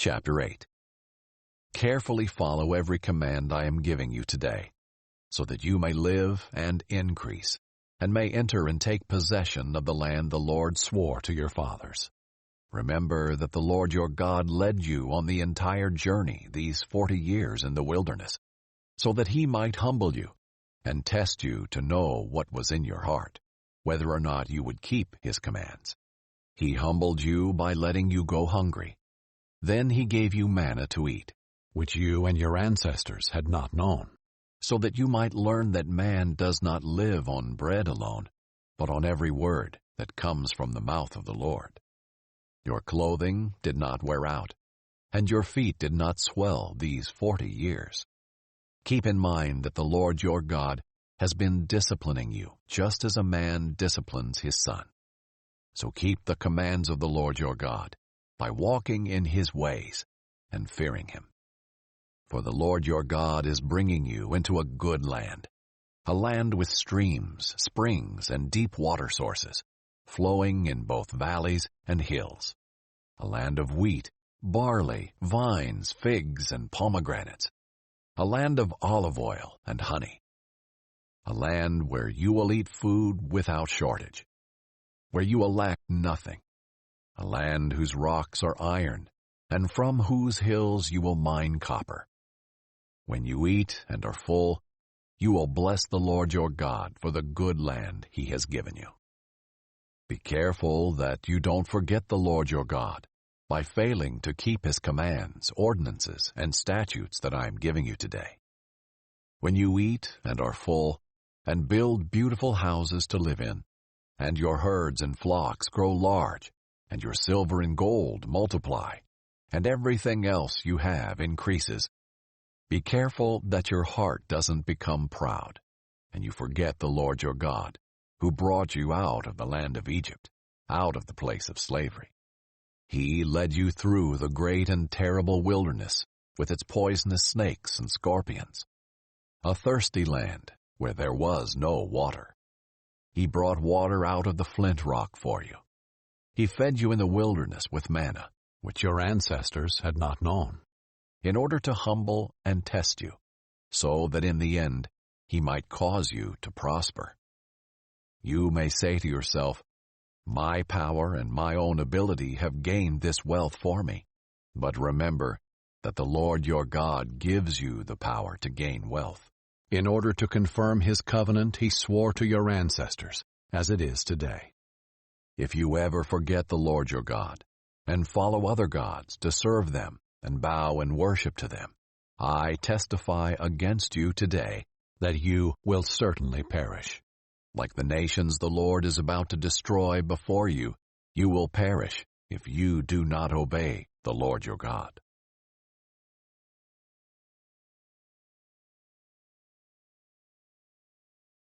Chapter 8. Carefully follow every command I am giving you today, so that you may live and increase, and may enter and take possession of the land the Lord swore to your fathers. Remember that the Lord your God led you on the entire journey these 40 years in the wilderness, so that he might humble you and test you to know what was in your heart, whether or not you would keep his commands. He humbled you by letting you go hungry. Then he gave you manna to eat, which you and your ancestors had not known, so that you might learn that man does not live on bread alone, but on every word that comes from the mouth of the Lord. Your clothing did not wear out, and your feet did not swell these 40 years. Keep in mind that the Lord your God has been disciplining you, just as a man disciplines his son. So keep the commands of the Lord your God, by walking in his ways and fearing him. For the Lord your God is bringing you into a good land, a land with streams, springs, and deep water sources, flowing in both valleys and hills, a land of wheat, barley, vines, figs, and pomegranates, a land of olive oil and honey, a land where you will eat food without shortage, where you will lack nothing, a land whose rocks are iron, and from whose hills you will mine copper. When you eat and are full, you will bless the Lord your God for the good land he has given you. Be careful that you don't forget the Lord your God by failing to keep his commands, ordinances, and statutes that I am giving you today. When you eat and are full, and build beautiful houses to live in, and your herds and flocks grow large, and your silver and gold multiply, and everything else you have increases, be careful that your heart doesn't become proud, and you forget the Lord your God, who brought you out of the land of Egypt, out of the place of slavery. He led you through the great and terrible wilderness with its poisonous snakes and scorpions, a thirsty land where there was no water. He brought water out of the flint rock for you. He fed you in the wilderness with manna, which your ancestors had not known, in order to humble and test you, so that in the end he might cause you to prosper. You may say to yourself, "My power and my own ability have gained this wealth for me." But remember that the Lord your God gives you the power to gain wealth, in order to confirm his covenant he swore to your ancestors, as it is today. If you ever forget the Lord your God, and follow other gods to serve them and bow and worship to them, I testify against you today that you will certainly perish. Like the nations the Lord is about to destroy before you, you will perish if you do not obey the Lord your God.